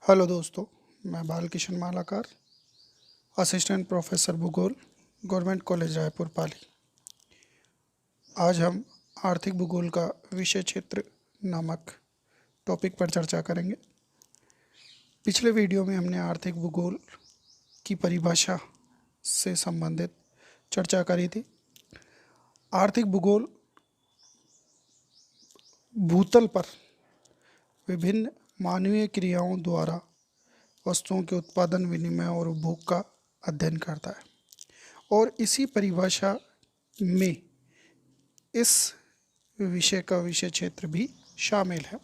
Hello दोस्तों, मैं Balkishan Malakar, assistant professor भूगोल, गवर्नमेंट कॉलेज रायपुर पाली। आज हम आर्थिक भूगोल का विषय क्षेत्र नामक टॉपिक पर चर्चा करेंगे। पिछले वीडियो में हमने आर्थिक भूगोल की परिभाषा से संबंधित चर्चा करी थी। आर्थिक भूगोल भूतल पर विभिन्न मानवीय क्रियाओं द्वारा वस्तुओं के उत्पादन, विनिमय और उपभोग का अध्ययन करता है और इसी परिभाषा में इस विषय का विषय क्षेत्र भी शामिल है।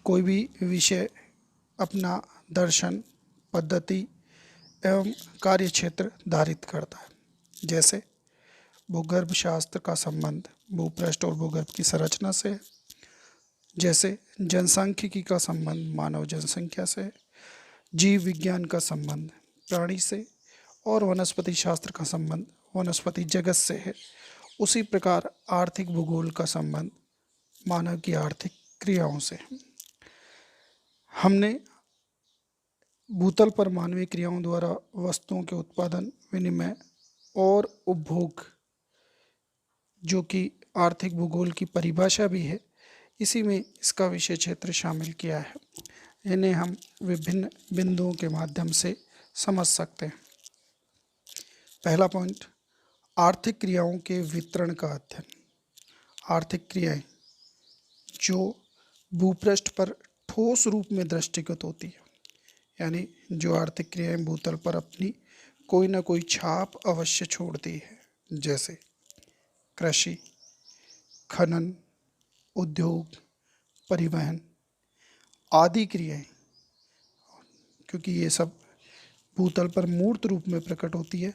कोई भी विषय अपना दर्शन, पद्धति एवं कार्य क्षेत्र धारित करता है। जैसे भूगर्भ शास्त्र का संबंध भूपृष्ठ और भूगर्भ की संरचना से है। जैसे जनसांख्यिकी का संबंध मानव जनसंख्या से है। जीव विज्ञान का संबंध प्राणी से और वनस्पति शास्त्र का संबंध वनस्पति जगत से है। उसी प्रकार आर्थिक भूगोल का संबंध मानव की आर्थिक क्रियाओं से है। हमने भूतल पर मानवीय क्रियाओं द्वारा वस्तुओं के उत्पादन, विनिमय और उपभोग, जो कि आर्थिक भूगोल की परिभाषा भी है, इसी में इसका विषय क्षेत्र शामिल किया है। इन्हें हम विभिन्न बिंदुओं के माध्यम से समझ सकते हैं। पहला पॉइंट, आर्थिक क्रियाओं के वितरण का अध्ययन। आर्थिक क्रियाएं जो भूपृष्ठ पर ठोस रूप में दृष्टिगत होती है, यानी जो आर्थिक क्रियाएं भूतल पर अपनी कोई ना कोई छाप अवश्य छोड़ती है, जैसे कृषि, खनन, उद्योग, परिवहन आदि क्रियाएं, क्योंकि ये सब भूतल पर मूर्त रूप में प्रकट होती है,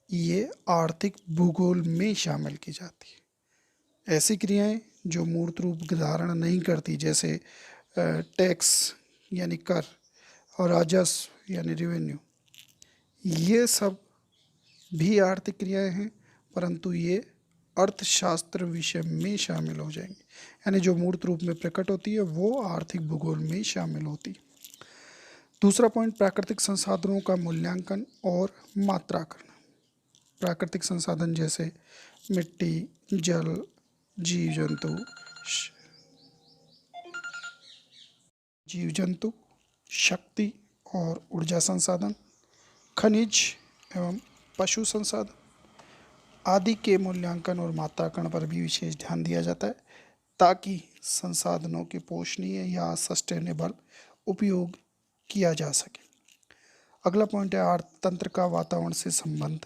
ये आर्थिक भूगोल में शामिल की जाती है। ऐसी क्रियाएं जो मूर्त रूप धारण नहीं करती, जैसे टैक्स यानी कर और राजस्व यानी रेवेन्यू, ये सब भी आर्थिक क्रियाएं हैं, परंतु ये अर्थशास्त्र विषय में शामिल हो जाएंगी। यानी जो मूर्त रूप में प्रकट होती है वो आर्थिक भूगोल में शामिल होती है। दूसरा पॉइंट, प्राकृतिक संसाधनों का मूल्यांकन और मात्राकरण। प्राकृतिक संसाधन जैसे मिट्टी, जल, जीव जंतु, शक्ति और ऊर्जा संसाधन, खनिज एवं पशु संसाधन आदि के मूल्यांकन और मात्राकरण पर भी विशेष ध्यान दिया जाता है, ताकि संसाधनों के पोषणीय या सस्टेनेबल उपयोग किया जा सके। अगला पॉइंट है अर्थतंत्र का वातावरण से संबंध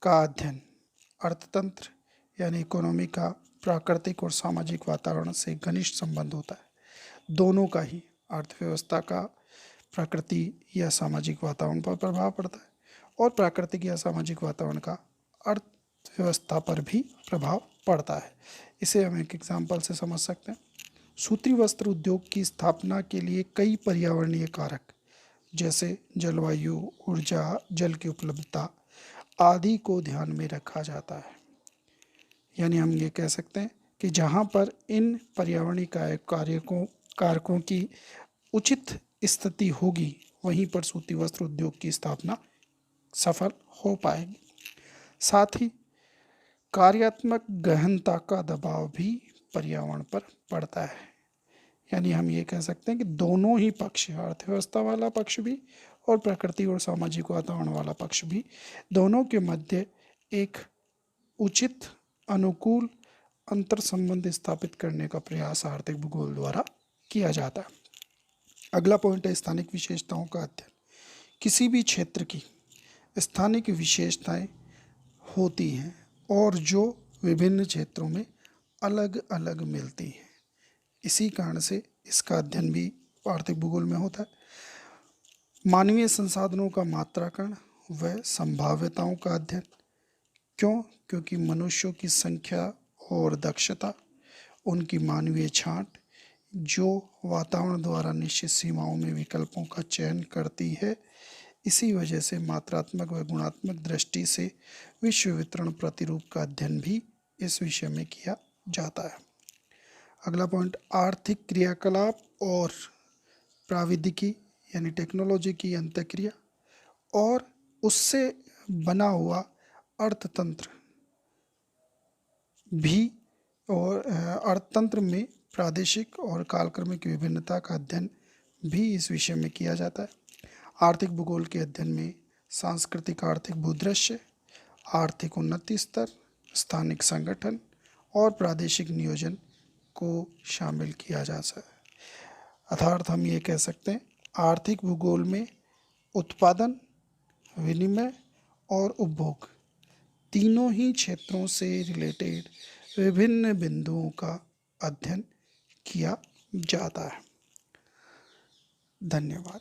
का अध्ययन। अर्थतंत्र यानी इकोनॉमी का प्राकृतिक और सामाजिक वातावरण से घनिष्ठ संबंध होता है। दोनों का ही, अर्थव्यवस्था का प्रकृति या सामाजिक वातावरण पर प्रभाव पड़ता है और प्राकृतिक या सामाजिक वातावरण का अर्थव्यवस्था पर भी प्रभाव पड़ता है। इसे हम एक एग्जाम्पल से समझ सकते हैं। सूती वस्त्र उद्योग की स्थापना के लिए कई पर्यावरणीय कारक जैसे जलवायु, ऊर्जा, जल की उपलब्धता आदि को ध्यान में रखा जाता है। यानी हम ये कह सकते हैं कि जहाँ पर इन पर्यावरणीय कारकों की उचित स्थिति होगी, वहीं पर सूती वस्त्र उद्योग की स्थापना सफल हो पाएगी। साथ ही कार्यात्मक गहनता का दबाव भी पर्यावरण पर पड़ता है। यानी हम ये कह सकते हैं कि दोनों ही पक्ष, अर्थव्यवस्था वाला पक्ष भी और प्रकृति और सामाजिक वातावरण वाला पक्ष भी, दोनों के मध्य एक उचित अनुकूल अंतर संबंध स्थापित करने का प्रयास आर्थिक भूगोल द्वारा किया जाता है। अगला पॉइंट है स्थानिक विशेषताओं का अध्ययन। किसी भी क्षेत्र की स्थानिक विशेषताएं होती हैं और जो विभिन्न क्षेत्रों में अलग अलग मिलती हैं। इसी कारण से इसका अध्ययन भी आर्थिक भूगोल में होता है। मानवीय संसाधनों का मात्राकरण व संभाव्यताओं का अध्ययन। क्यों? क्योंकि मनुष्यों की संख्या और दक्षता, उनकी मानवीय छांट जो वातावरण द्वारा निश्चित सीमाओं में विकल्पों का चयन करती है, इसी वजह से मात्रात्मक व गुणात्मक दृष्टि से विश्व वितरण प्रतिरूप का अध्ययन भी इस विषय में किया जाता है। अगला पॉइंट, आर्थिक क्रियाकलाप और प्राविधिकी यानी टेक्नोलॉजी की अंतःक्रिया और उससे बना हुआ अर्थतंत्र भी, और अर्थतंत्र में प्रादेशिक और कालक्रमिक विभिन्नता का अध्ययन भी इस विषय में किया जाता है। आर्थिक भूगोल के अध्ययन में सांस्कृतिक आर्थिक भूदृश्य, आर्थिक उन्नति स्तर, स्थानिक संगठन और प्रादेशिक नियोजन को शामिल किया जा सकता है। अर्थात हम ये कह सकते हैं आर्थिक भूगोल में उत्पादन, विनिमय और उपभोग तीनों ही क्षेत्रों से रिलेटेड विभिन्न बिंदुओं का अध्ययन किया जाता है। धन्यवाद।